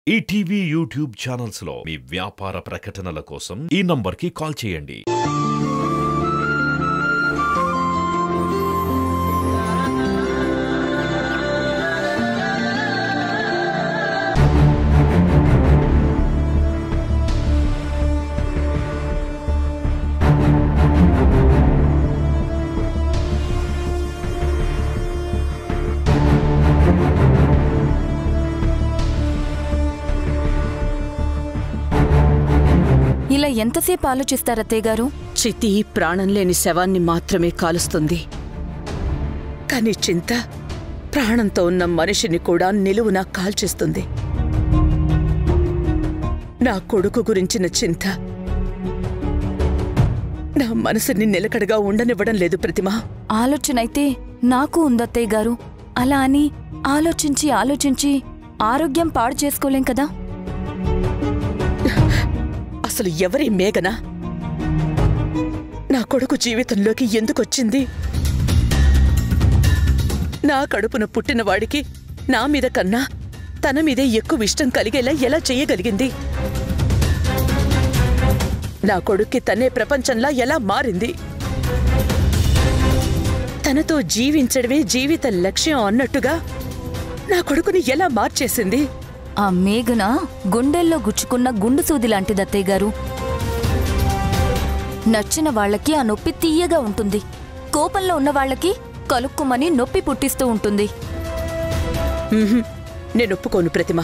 ETV YouTube channels లో మీ వ్యాపార ప్రకటనల కోసం ఈ నంబర్కి కాల్ చేయండి. ఇలా ఎంతసేపు ఆలోచిస్తారత్తయ్య గారు? చితి ప్రాణం లేని శవాన్ని మాత్రమే కాలుస్తుంది, కానీ చింత ప్రాణంతో ఉన్న మనిషిని కూడా నిలువునా కాల్చేస్తుంది. నా కొడుకు గురించిన చింత నా మనసుని నిలకడగా ఉండనివ్వడం లేదు ప్రతిమ. ఆలోచనైతే నాకు ఉందత్తయ్య గారు. అలా అని ఆలోచించి ఆలోచించి ఆరోగ్యం పాడు చేసుకోలేం కదా. అసలు ఎవరి మేఘన నా కొడుకు జీవితంలోకి ఎందుకొచ్చింది? నా కడుపున పుట్టినవాడికి నా మీద కన్నా తన మీదే ఎక్కువ ఇష్టం కలిగేలా ఎలా చెయ్యగలిగింది? నా కొడుక్కి తనే ప్రపంచంలా ఎలా మారింది? తనతో జీవించడమే జీవిత లక్ష్యం అన్నట్టుగా నా కొడుకుని ఎలా మార్చేసింది? ఆ మేఘన గుండెల్లో గుచ్చుకున్న గుండు సూది లాంటిదత్తయ్య గారు. నచ్చిన వాళ్లకి ఆ నొప్పి తీయగా ఉంటుంది, కోపంలో ఉన్న వాళ్లకి కలుక్కుమని నొప్పి పుట్టిస్తూ ఉంటుంది. నేను ఒప్పుకోను ప్రతిమ.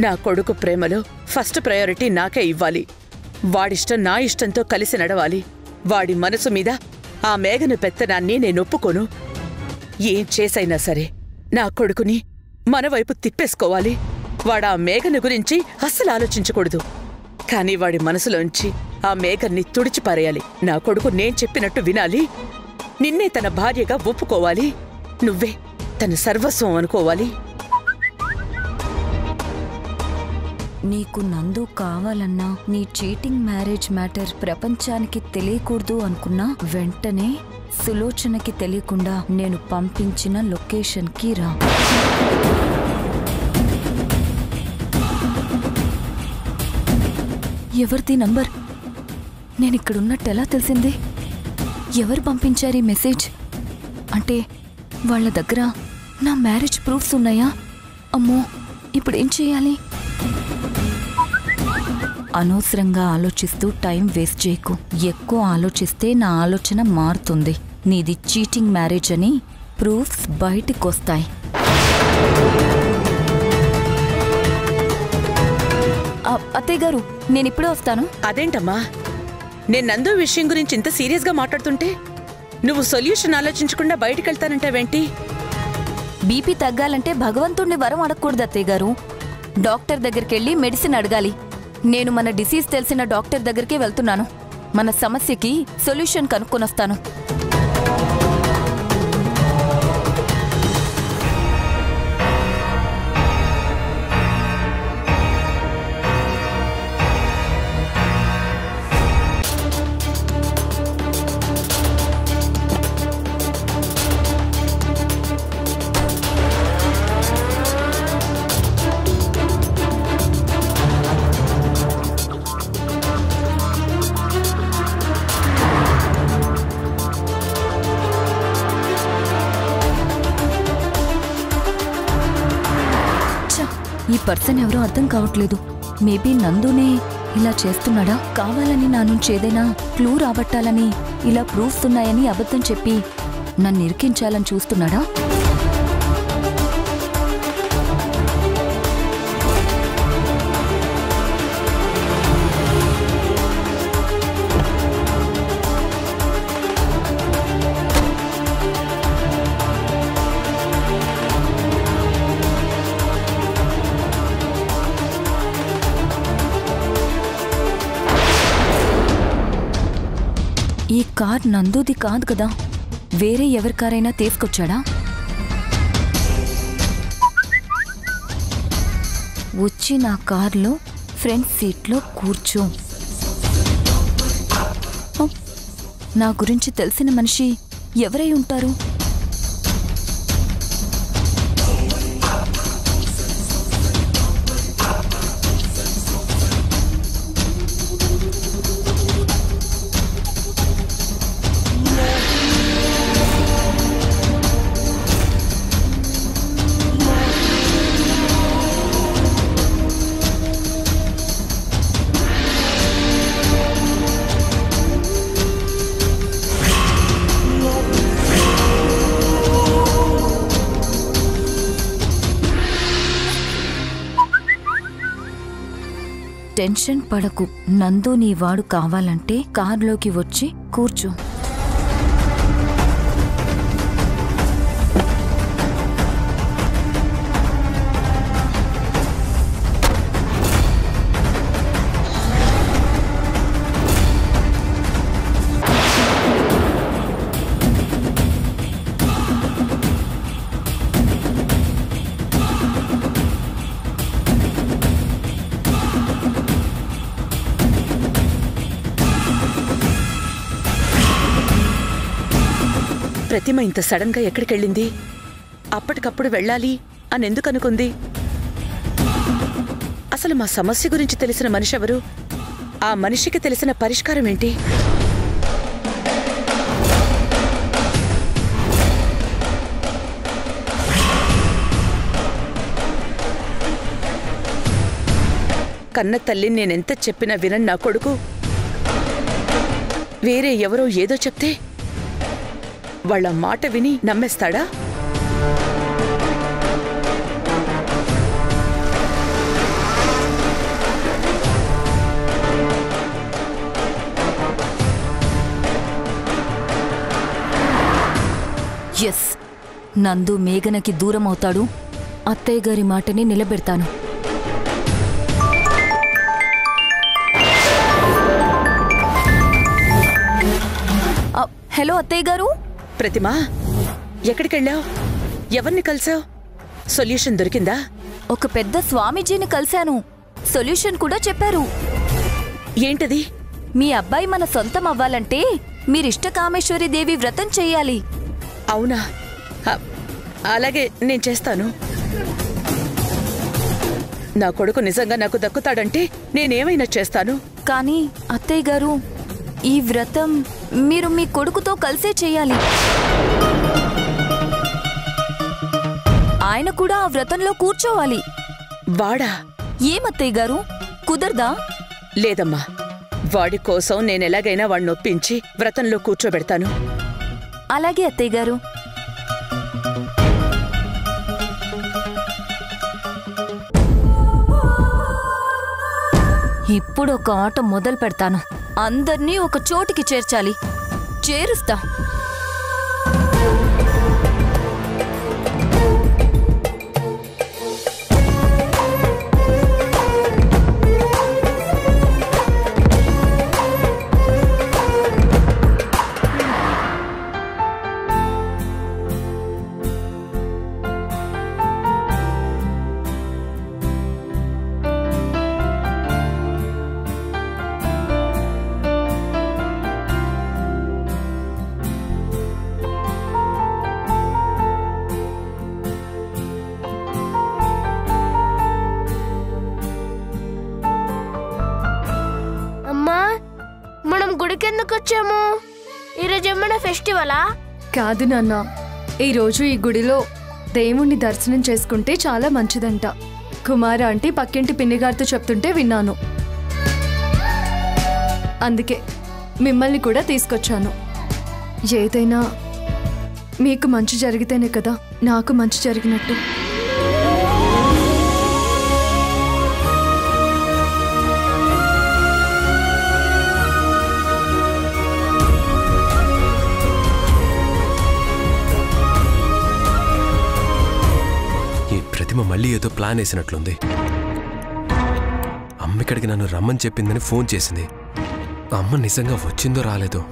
నా కొడుకు ప్రేమలో ఫస్ట్ ప్రయారిటీ నాకే ఇవ్వాలి. వాడిష్టం నా ఇష్టంతో కలిసి నడవాలి. వాడి మనసు మీద ఆ మేఘన పెత్తనాన్ని నేను ఒప్పుకోను. ఏం చేసైనా సరే నా కొడుకుని మన వైపు తిప్పేసుకోవాలి. వాడా మేఘన గురించి అస్సలు ఆలోచించకూడదు, కానీ వాడి మనసులోంచి ఆ మేఘన్ని తుడిచిపారేయాలి. నా కొడుకు నేను చెప్పినట్టు వినాలి, నిన్నే తన భార్యగా ఒప్పుకోవాలి, నువ్వే తన సర్వస్వం అనుకోవాలి. నీకు నందు కావాలన్నా నీ చీటింగ్ మ్యారేజ్ మ్యాటర్ ప్రపంచానికి తెలియకూడదు అనుకున్నా వెంటనే సులోచనకి తెలియకుండా నేను పంపించిన లొకేషన్కి రా. ఎవరిది నంబర్? నేనిక్కడున్నట్టు ఎలా తెలిసింది? ఎవరు పంపించారు ఈ మెసేజ్? అంటే వాళ్ళ దగ్గర నా మ్యారేజ్ ప్రూఫ్స్ ఉన్నాయా? అమ్మో, ఇప్పుడేం చేయాలి? అనవసరంగా ఆలోచిస్తూ టైం వేస్ట్ చేయకు. ఎక్కువ ఆలోచిస్తే నా ఆలోచన మారుతుంది. నీది చీటింగ్ మ్యారేజ్ అని ప్రూఫ్స్ బయటికొస్తాయి. అత్తయ్య గారు, నేనిప్పుడే వస్తాను. అదేంటమ్మా, నేను నందు విషయం గురించి ఇంత సీరియస్గా మాట్లాడుతుంటే నువ్వు సొల్యూషన్ ఆలోచించకుండా బయటికెళ్తానంటావేంటి? బీపీ తగ్గాలంటే భగవంతుణ్ణి వరం అడగకూడదు అత్తయ్య గారు. డాక్టర్ దగ్గరికెళ్ళి మెడిసిన్ అడగాలి. నేను మన డిసీజ్ తెలిసిన డాక్టర్ దగ్గరికే వెళ్తున్నాను. మన సమస్యకి సొల్యూషన్ కనుక్కొనొస్తాను. ఈ పర్సన్ ఎవరో అర్థం కావట్లేదు. మేబీ నందునే ఇలా చేస్తున్నాడా? కావాలని నా నుంచి ఏదైనా క్లూ రాబట్టాలని ఇలా ప్రూఫ్స్ ఉన్నాయని అబద్ధం చెప్పి నన్ను ఇరికించాలని చూస్తున్నాడా? ఈ కార్ నందుది కాదు కదా, వేరే ఎవరి కారైనా తీసుకొచ్చాడా? వచ్చి నా కార్లో ఫ్రంట్ సీట్లో కూర్చో. నా గురించి తెలిసిన మనిషి ఎవరై ఉంటారు? టెన్షన్ పడకు. నందు నీ వాడు కావాలంటే కారులోకి వచ్చి కూర్చో. ప్రతిమ ఇంత సడన్ గా ఎక్కడికెళ్ళింది? అప్పటికప్పుడు వెళ్ళాలి అని ఎందుకు అనుకుంది? అసలు మా సమస్య గురించి తెలిసిన మనిషి ఎవరు? ఆ మనిషికి తెలిసిన పరిష్కారం ఏంటి? కన్న తల్లిని నేనెంత చెప్పినా వినని నా కొడుకు వేరే ఎవరో ఏదో చెప్తే వాళ్ళ మాట విని నమ్మేస్తాడా? ఎస్, నందు మేఘనకి దూరం అవుతాడు. అత్తయ్య గారి మాటని నిలబెడతాను. హలో అత్తయ్య గారు. ప్రతిమా, ఎక్కడికెళ్ళావు? ఎవరిని కలిసావు? సొల్యూషన్ దొరికిందా? ఒక పెద్ద స్వామీజీని కలిశాను. సొల్యూషన్ కూడా చెప్పారు. ఏంటది? మీ అబ్బాయి మన సొంతం అవ్వాలంటే మీరిష్టకామేశ్వరి దేవి వ్రతం చెయ్యాలి. అవునా? అలాగే నేను చేస్తాను. నా కొడుకు నిజంగా నాకు దక్కుతాడంటే నేనేమైనా చేస్తాను. కానీ అత్తయ్య గారు, ఈ వ్రతం మీరు మీ కొడుకుతో కలిసే చెయ్యాలి. ఆయన కూడా ఆ వ్రతంలో కూర్చోవాలి. వాడా? ఏమత్తయ్య గారు, కుదరదా? లేదమ్మా, వాడి కోసం నేనెలాగైనా వాడిని ఒప్పించి వ్రతంలో కూర్చోబెడతాను. అలాగే అత్తయ్య గారు. ఇప్పుడు ఒక ఆట మొదలు పెడతాను. అందర్నీ ఒక చోటికి చేర్చాలి. చేరుస్తా. గుడికెందుకొచ్చాము? ఈరోజు ఏమైనా ఫెస్టివలా? కాదు నాన్న, ఈరోజు ఈ గుడిలో దేవుణ్ణి దర్శనం చేసుకుంటే చాలా మంచిదంట. కుమార ఆంటీ పక్కింటి పిన్నిగారితో చెప్తుంటే విన్నాను. అందుకే మిమ్మల్ని కూడా తీసుకొచ్చాను. ఏదైనా మీకు మంచి జరిగితేనే కదా నాకు మంచి జరిగినట్టు. మళ్ళీ ఏదో ప్లాన్ వేసినట్లుంది. అమ్మ ఇక్కడికి నన్ను రమ్మని చెప్పిందని ఫోన్ చేసింది. అమ్మ నిజంగా వచ్చిందో రాలేదో.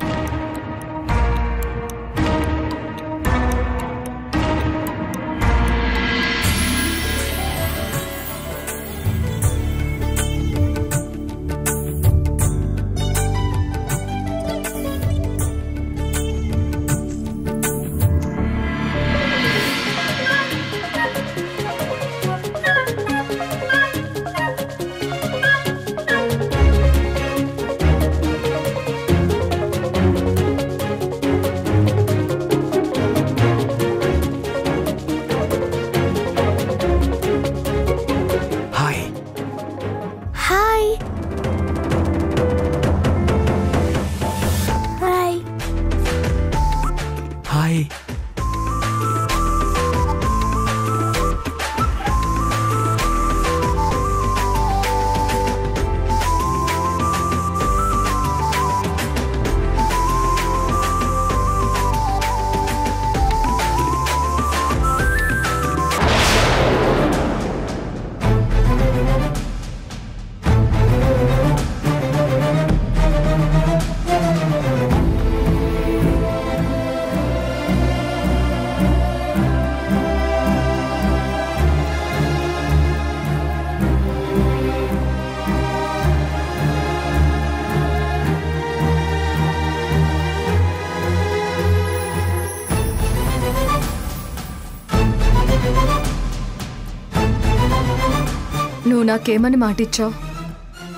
నువ్వు నాకేమని మాటిచ్చావు?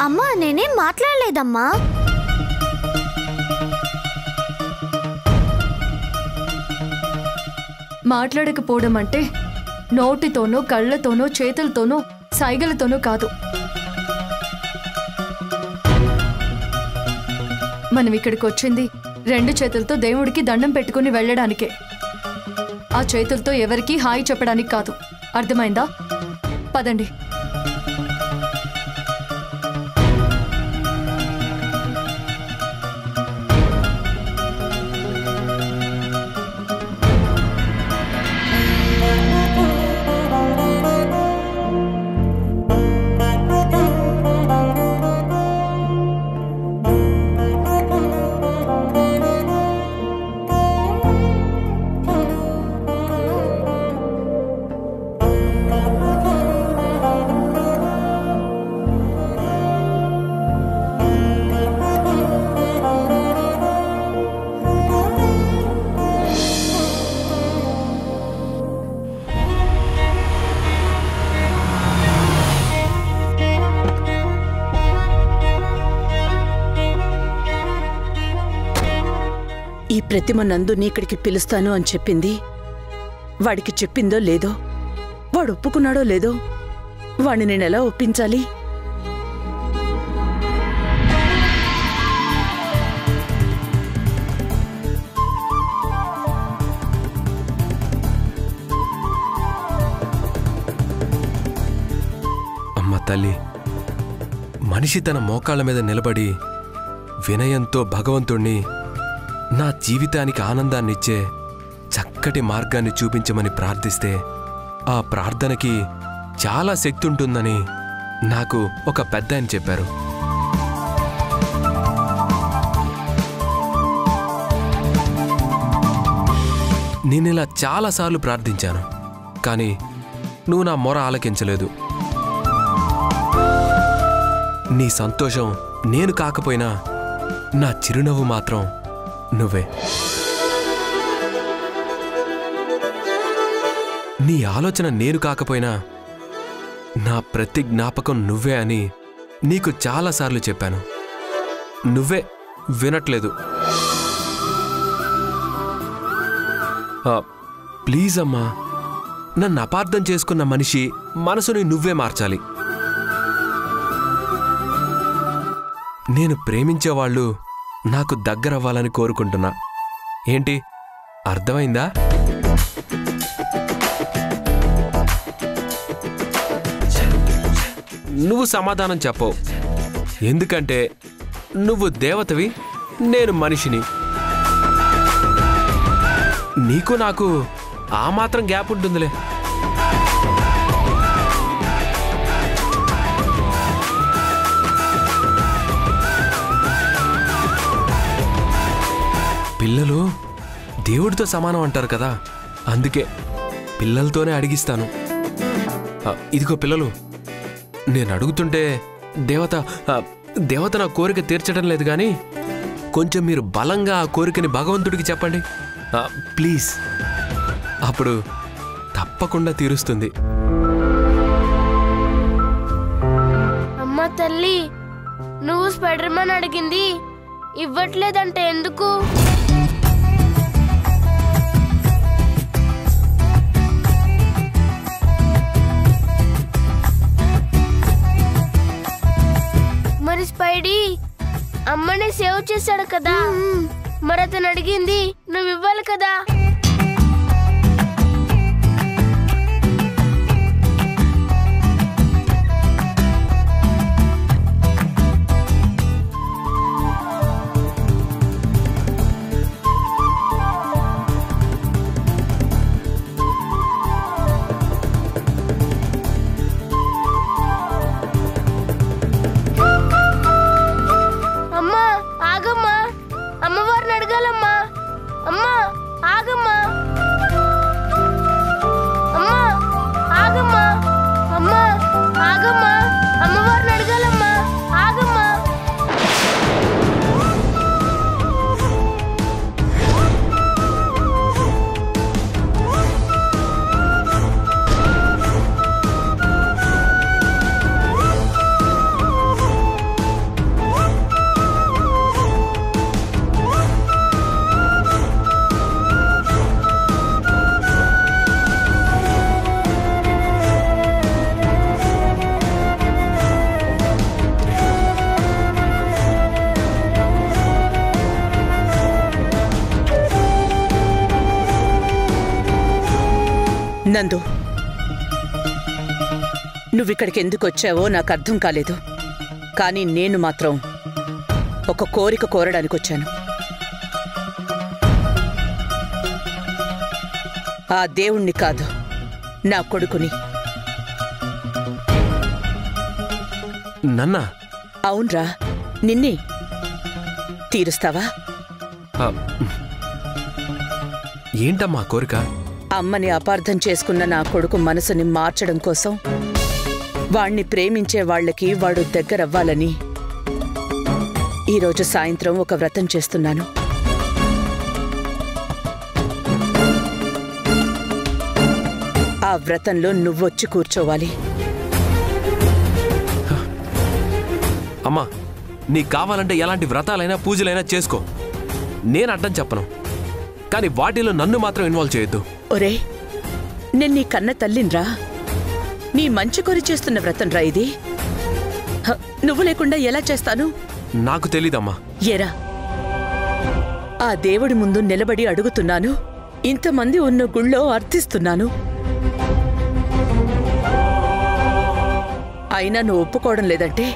అమ్మా నేనేం మాట్లాడలేదమ్మా. మాట్లాడకపోవడం అంటే నోటితోనో కళ్ళతోనో చేతులతోనో సైగలతోనో కాదు. మనం ఇక్కడికి వచ్చింది 2 చేతులతో దేవుడికి దండం పెట్టుకుని వెళ్ళడానికే. ఆ చేతులతో ఎవరికీ హాయి చెప్పడానికి కాదు. అర్థమైందా? పదండి. ఈ ప్రతిమ నందుని ఇక్కడికి పిలుస్తాను అని చెప్పింది వాడికి చెప్పిందో లేదో, వాడు ఒప్పుకున్నాడో లేదో, వాడిని నేనెలా ఒప్పించాలి? అమ్మ తల్లి, మనిషి తన మోకాళ్ళ మీద నిలబడి వినయంతో భగవంతుణ్ణి నా జీవితానికి ఆనందాన్నిచ్చే చక్కటి మార్గాన్ని చూపించమని ప్రార్థిస్తే ఆ ప్రార్థనకి చాలా శక్తి ఉంటుందని నాకు ఒక పెద్దాయన చెప్పారు. నేనిలా చాలాసార్లు ప్రార్థించాను, కానీ నువ్వు నా మొర ఆలకించలేదు. నీ సంతోషం నేను కాకపోయినా నా చిరునవ్వు మాత్రం నువ్వే. నీ ఆలోచన నేను కాకపోయినా నా ప్రతి జ్ఞాపకం నువ్వే అని నీకు చాలాసార్లు చెప్పాను. నువ్వే వినట్లేదు. ప్లీజ్ అమ్మా, నన్ను అపార్థం చేసుకున్న మనిషి మనసుని నువ్వే మార్చాలి. నేను ప్రేమించేవాళ్ళు నాకు దగ్గరవ్వాలని కోరుకుంటున్నా. ఏంటి, అర్థమైందా? నువ్వు సమాధానం చెప్పవు, ఎందుకంటే నువ్వు దేవతవి, నేను మనిషిని. నీకు నాకు ఆ మాత్రం గ్యాప్ ఉంటుందిలే. పిల్లలు దేవుడితో సమానం అంటారు కదా, అందుకే పిల్లలతోనే అడిగిస్తాను. ఇదిగో పిల్లలు, నేను అడుగుతుంటే దేవత నా కోరిక తీర్చడం లేదు, కానీ కొంచెం మీరు బలంగా ఆ కోరికని భగవంతుడికి చెప్పండి ప్లీజ్. అప్పుడు తప్పకుండా తీరుస్తుంది. అమ్మ తల్లి, నువ్వు స్పైడర్ మ్యాన్ అడిగింది ఇవ్వట్లేదంటే ఎందుకు? మరి స్పైడీ అమ్మని సేవ్ చేశాడు కదా, మరి అతను అడిగింది నువ్వు ఇవ్వాలి కదా. అమ్మా ఆగమ్మా, అమ్మవారిని అడగాలమ్మా. అమ్మా ఆగమ్మా. నందు, నువ్విక్కడికి ఎందుకు వచ్చావో నాకు అర్థం కాలేదు. కానీ నేను మాత్రం ఒక కోరిక కోరడానికి వచ్చాను. ఆ దేవుణ్ణి కాదు, నా కొడుకుని. నన్నా? అవునరా, నిన్నే. తీరుస్తావా? ఏంటమ్మా కోరిక? అమ్మని అపార్థం చేసుకున్న నా కొడుకు మనసుని మార్చడం కోసం, వాణ్ణి ప్రేమించే వాళ్లకి వాడు దగ్గరవ్వాలని ఈరోజు సాయంత్రం ఒక వ్రతం చేస్తున్నాను. ఆ వ్రతంలో నువ్వొచ్చి కూర్చోవాలి. అమ్మా, నీకు కావాలంటే ఎలాంటి వ్రతాలైనా పూజలైనా చేసుకో, నేను అడ్డం చెప్పను. కానీ వాటిలో నన్ను మాత్రం ఇన్వాల్వ్ చేయొద్దు. ఒరే, నేను నీ కన్న తల్లిన్రా. నీ మంచి కోరి చేస్తున్న వ్రతం రా ఇది. నువ్వు లేకుండా ఎలా చేస్తాను? నాకు తెలీదమ్మా. ఏరా, ఆ దేవుడి ముందు నిలబడి అడుగుతున్నాను, ఇంతమంది ఉన్న గుళ్ళో అర్థిస్తున్నాను. అయినా నువ్వు ఒప్పుకోవడం లేదంటే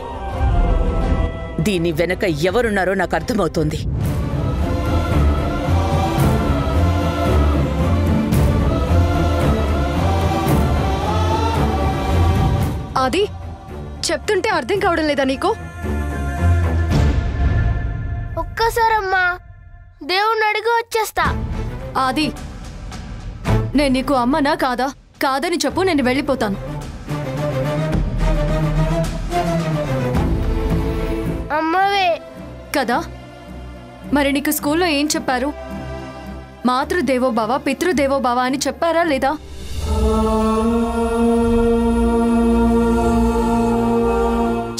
దీని వెనక ఎవరున్నారో నాకు అర్థమవుతోంది. అది చెప్తుంటే అర్థం కావడం లేదా నీకు? ఒక్కసారమ్మా, దేవుణ్ణి అడిగి వచ్చేస్తా. అది నేను నీకు అమ్మనా కాదా? కాదని చెప్పు, నేను వెళ్ళిపోతాను. అమ్మవే కదా? మరి నీకు స్కూల్లో ఏం చెప్పారు? మాతృదేవోభవ, పితృదేవోభవ అని చెప్పారా లేదా?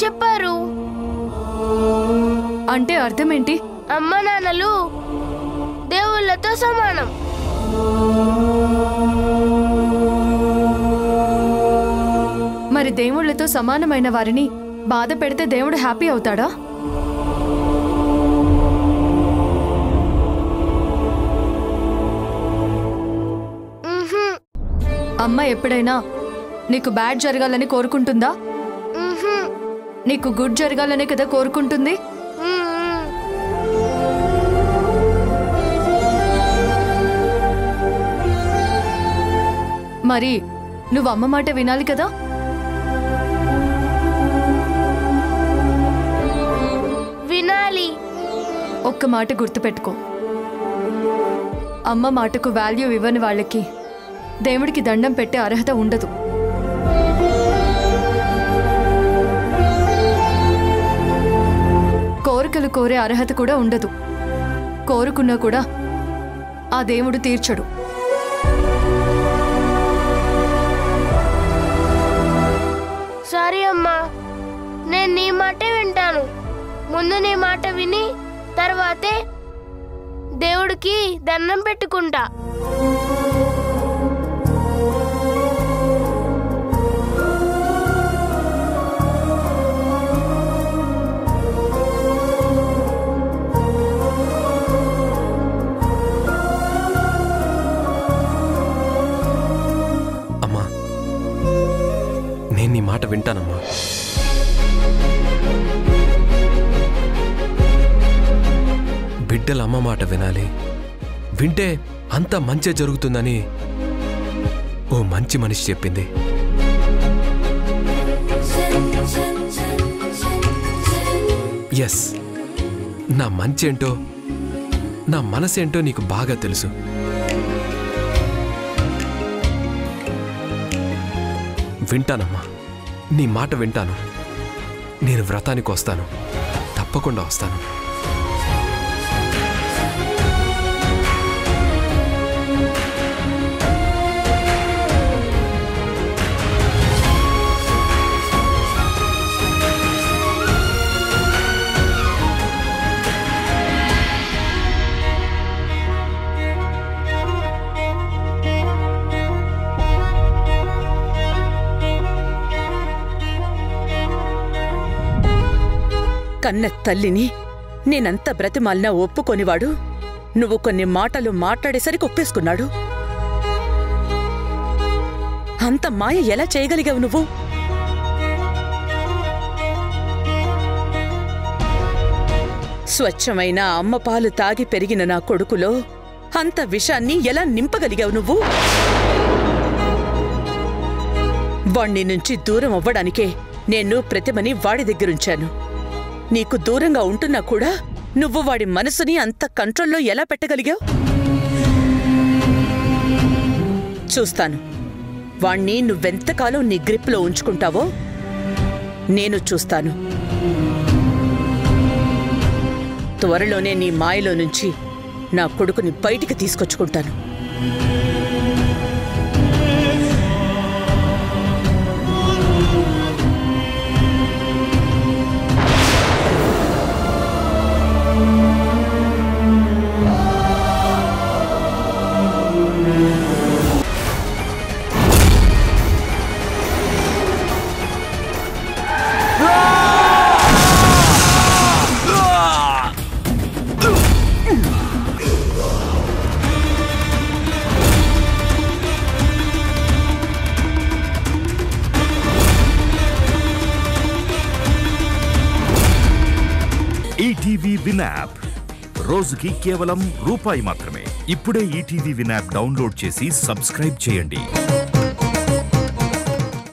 చెప్పారు. అంటే అర్థం ఏంటి? అమ్మ నాన్నలు దేవుళ్ళతో సమానం. మరి దేవుళ్ళతో సమానమైన వారిని బాధ పెడితే దేవుడు హ్యాపీ అవుతాడా? అమ్మ ఎప్పుడైనా నీకు బ్యాడ్ జరగాలని కోరుకుంటుందా? నీకు గుడ్ జరగాలనే కదా కోరుకుంటుంది. మరి నువ్వు అమ్మ మాట వినాలి కదా? వినాలి. ఒక్క మాట గుర్తుపెట్టుకో, అమ్మ మాటకు వాల్యూ ఇవ్వని వాళ్ళకి దేవుడికి దండం పెట్టే అర్హత ఉండదు. కోరికలు కోరే అర్హత కూడా ఉండదు. కోరుకున్నా కూడా ఆ దేవుడు తీర్చడు. సారీ అమ్మా, నేను నీ మాటే వింటాను. ముందు నీ మాట విని తర్వాతే దేవుడికి దండం పెట్టుకుంటా. అమ్మా, నేను నీ మాట వింటానమ్మా. బిడ్డల అమ్మ మాట వినాలి, వింటే అంత మంచి జరుగుతుందని ఓ మంచి మనిషి చెప్పింది. ఎస్, నా మంచి ఏంటో, నా మనసేంటో నీకు బాగా తెలుసు. వింటానమ్మా, నీ మాట వింటాను. నేను వ్రతానికి వస్తాను, తప్పకుండా వస్తాను. కన్న తల్లిని నేనంత బ్రతిమాలినా ఒప్పుకొనివాడు నువ్వు కొన్ని మాటలు మాట్లాడేసరికి ఒప్పేసుకున్నాడు. అంత మాయ ఎలా చేయగలిగావు నువ్వు? స్వచ్ఛమైన అమ్మ పాలు తాగి పెరిగిన నా కొడుకులో అంత విషాన్ని ఎలా నింపగలిగావు నువ్వు? వాణ్ణి నుంచి దూరం అవ్వడానికే నేను ప్రతిమని వాడి దగ్గరుంచాను. నీకు దూరంగా ఉంటున్నా కూడా నువ్వు వాడి మనసుని అంత కంట్రోల్లో ఎలా పెట్టగలిగావు? చూస్తాను వాణ్ణి నువ్వెంతకాలం నీ గ్రిప్లో ఉంచుకుంటావో నేను చూస్తాను. త్వరలోనే నీ మాయలో నుంచి నా కొడుకుని బయటికి తీసుకొచ్చుకుంటాను. ఈటీవీ విన్ యాప్ రోజుకి కేవలం రూపాయి మాత్రమే. ఇప్పుడే ఈటీవీ విన్ యాప్ డౌన్లోడ్ చేసి సబ్స్క్రైబ్ చేయండి.